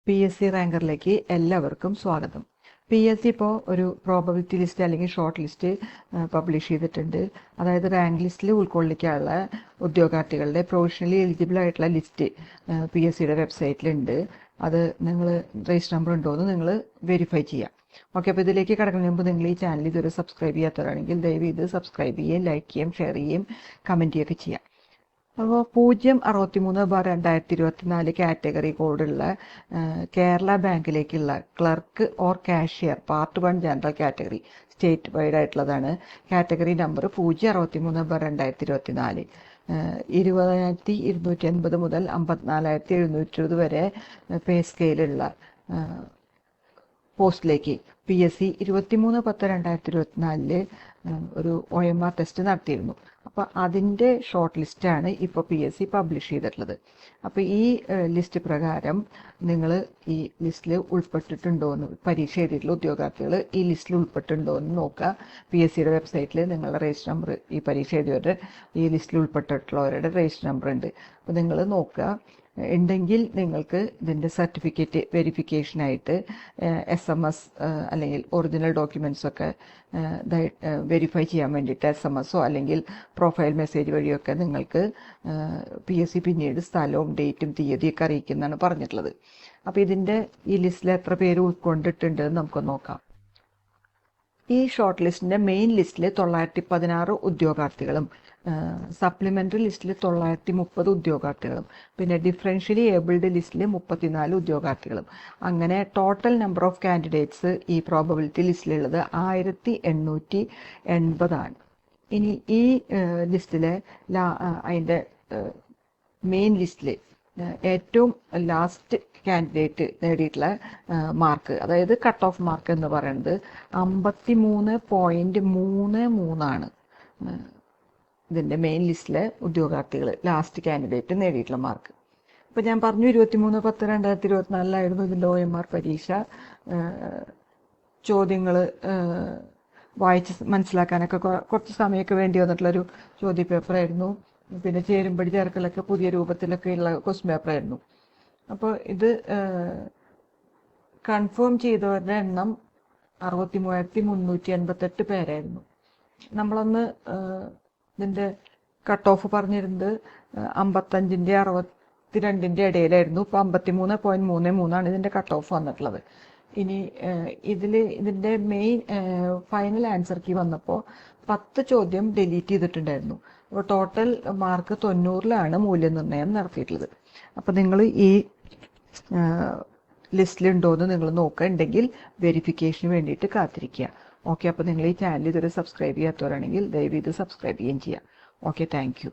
PSC റാങ്കറിലേക്ക് എല്ലാവർക്കും സ്വാഗതം. PSC ഇപ്പോൾ ഒരു പ്രോബബിലിറ്റി ലിസ്റ്റ് അല്ലെങ്കിൽ ഷോർട്ട് ലിസ്റ്റ് പബ്ലിഷ് ചെയ്തിട്ടുണ്ട്. അതായത് റാങ്ക് ലിസ്റ്റിൽ ഉൾക്കൊള്ളിക്കാനുള്ള ഉദ്യോഗാർത്ഥികളുടെ പ്രൊവിഷണലി എലിജിബിൾ ആയിട്ടുള്ള ലിസ്റ്റ് PSCയുടെ വെബ്സൈറ്റിലുണ്ട്. അത് നിങ്ങൾ രജിസ്റ്റർ നമ്പർ ഉണ്ടോ എന്ന് നിങ്ങൾ വെരിഫൈ ചെയ്യാം. ഓക്കെ, അപ്പോൾ ഇതിലേക്ക് കടക്കുന്നതിന് മുമ്പ് നിങ്ങൾ ഈ ചാനൽ ഇതുവരെ സബ്സ്ക്രൈബ് ചെയ്യാത്തവരാണെങ്കിൽ ദയവ് ഇത് സബ്സ്ക്രൈബ് ചെയ്യുകയും ലൈക്ക് ചെയ്യുകയും ഷെയർ ചെയ്യുകയും കമൻറ്റ് ചെയ്യുകയൊക്കെ ചെയ്യാം. അപ്പോൾ 063/2024 കാറ്റഗറി കോഡുള്ള കേരള ബാങ്കിലേക്കുള്ള clerk or cashier part 1 general category state wide ആയിട്ടുള്ളതാണ്. Category number 063/2024. 20,280 മുതൽ 54,720 വരെ പേ സ്കെയിലുള്ള പോസ്റ്റിലേക്ക് PSC 23/10/2024 ഒരു OMR ടെസ്റ്റ് നടത്തിയിരുന്നു. അപ്പോൾ അതിൻ്റെ ഷോർട്ട് ലിസ്റ്റാണ് ഇപ്പോൾ PSC പബ്ലിഷ് ചെയ്തിട്ടുള്ളത്. അപ്പോൾ ഈ ലിസ്റ്റ് പ്രകാരം നിങ്ങൾ ഈ ലിസ്റ്റിൽ ഉൾപ്പെട്ടിട്ടുണ്ടോ എന്ന്, പരീക്ഷ എഴുതിയിട്ടുള്ള ഉദ്യോഗാർത്ഥികൾ ഈ ലിസ്റ്റിൽ ഉൾപ്പെട്ടിട്ടുണ്ടോ എന്ന് നോക്കുക. PSCയുടെ വെബ്സൈറ്റിൽ നിങ്ങളുടെ രജിസ്റ്റർ നമ്പർ, ഈ പരീക്ഷ എഴുതിയവരുടെ ഈ ലിസ്റ്റിൽ ഉൾപ്പെട്ടിട്ടുള്ളവരുടെ രജിസ്റ്റർ നമ്പർ ഉണ്ട്. അപ്പോൾ നിങ്ങൾ നോക്കുക. ഉണ്ടെങ്കിൽ നിങ്ങൾക്ക് ഇതിൻ്റെ സർട്ടിഫിക്കറ്റ് വെരിഫിക്കേഷനായിട്ട് SMS അല്ലെങ്കിൽ ഒറിജിനൽ ഡോക്യുമെൻറ്റ്സൊക്കെ വെരിഫൈ ചെയ്യാൻ വേണ്ടിയിട്ട് SMS അല്ലെങ്കിൽ പ്രൊഫൈൽ മെസ്സേജ് വഴിയൊക്കെ നിങ്ങൾക്ക് PSC പിന്നീട് സ്ഥലവും ഡേറ്റും തീയതിയൊക്കെ അറിയിക്കുന്നതാണ് പറഞ്ഞിട്ടുള്ളത്. അപ്പോൾ ഇതിൻ്റെ ഈ ലിസ്റ്റിൽ എത്ര പേര് ഉൾക്കൊണ്ടിട്ടുണ്ട് എന്ന് നമുക്ക് നോക്കാം. ഈ ഷോർട്ട് ലിസ്റ്റിൻ്റെ മെയിൻ ലിസ്റ്റിൽ 916 ഉദ്യോഗാർത്ഥികളും സപ്ലിമെൻ്ററി ലിസ്റ്റിൽ 930 ഉദ്യോഗാർത്ഥികളും പിന്നെ ഡിഫറൻഷ്യലി ഏബിൾഡ് ലിസ്റ്റിൽ 34 ഉദ്യോഗാർത്ഥികളും, അങ്ങനെ ടോട്ടൽ നമ്പർ ഓഫ് കാൻഡിഡേറ്റ്സ് ഈ പ്രോബബിലിറ്റി ലിസ്റ്റിലുള്ളത് 1880 ആണ്. ഇനി ഈ ലിസ്റ്റിലെ അതിൻ്റെ മെയിൻ ലിസ്റ്റിൽ ഏറ്റവും ലാസ്റ്റ് കാൻഡിഡേറ്റ് നേടിയിട്ടുള്ള മാർക്ക്, അതായത് കട്ട് ഓഫ് മാർക്ക് എന്ന് പറയുന്നത് 53.33 ആണ്. ഇതിൻ്റെ മെയിൻ ലിസ്റ്റിലെ ഉദ്യോഗാർത്ഥികൾ ലാസ്റ്റ് കാൻഡിഡേറ്റ് നേടിയിട്ടുള്ള മാർക്ക്. ഇപ്പോൾ ഞാൻ പറഞ്ഞു 23/10/2024 ഇതിൻ്റെ OMR പരീക്ഷ. ചോദ്യങ്ങൾ വായിച്ച് മനസ്സിലാക്കാനൊക്കെ കുറച്ച് സമയമൊക്കെ വേണ്ടി വന്നിട്ടുള്ളൊരു ചോദ്യ പേപ്പറായിരുന്നു. പിന്നെ ചേരുമ്പടി ചേർക്കലൊക്കെ പുതിയ രൂപത്തിലൊക്കെ ഉള്ള ക്വസ്റ്റ്യൻ പേപ്പറായിരുന്നു. അപ്പോൾ ഇത് കൺഫേം ചെയ്തവരുടെ എണ്ണം 63,388 പേരായിരുന്നു. നമ്മളന്ന് ഇതിൻ്റെ കട്ട് ഓഫ് പറഞ്ഞിരുന്നത് 55-ൻ്റെ 62-ൻ്റെ ഇടയിലായിരുന്നു. ഇപ്പോൾ 53.33 ഇതിൻ്റെ കട്ട് ഓഫ് വന്നിട്ടുള്ളത്. ഇനി ഇതിൻ്റെ മെയിൻ ഫൈനൽ ആൻസർ കീ വന്നപ്പോൾ 10 ചോദ്യം ഡിലീറ്റ് ചെയ്തിട്ടുണ്ടായിരുന്നു. അപ്പോൾ ടോട്ടൽ മാർക്ക് 90-ലാണ് മൂല്യനിർണ്ണയം നടത്തിയിട്ടുള്ളത്. അപ്പോൾ നിങ്ങൾ ഈ ലിസ്റ്റിലുണ്ടോയെന്ന് നിങ്ങൾ നോക്കുക. ഉണ്ടെങ്കിൽ വെരിഫിക്കേഷന് വേണ്ടിയിട്ട് കാത്തിരിക്കുക. ഓക്കെ, അപ്പോൾ നിങ്ങൾ ഈ ചാനൽ ഇതുവരെ സബ്സ്ക്രൈബ് ചെയ്യാത്തവരാണെങ്കിൽ ദയവ് ഇത് സബ്സ്ക്രൈബ് ചെയ്യുകയും ചെയ്യാം. Okay, thank you.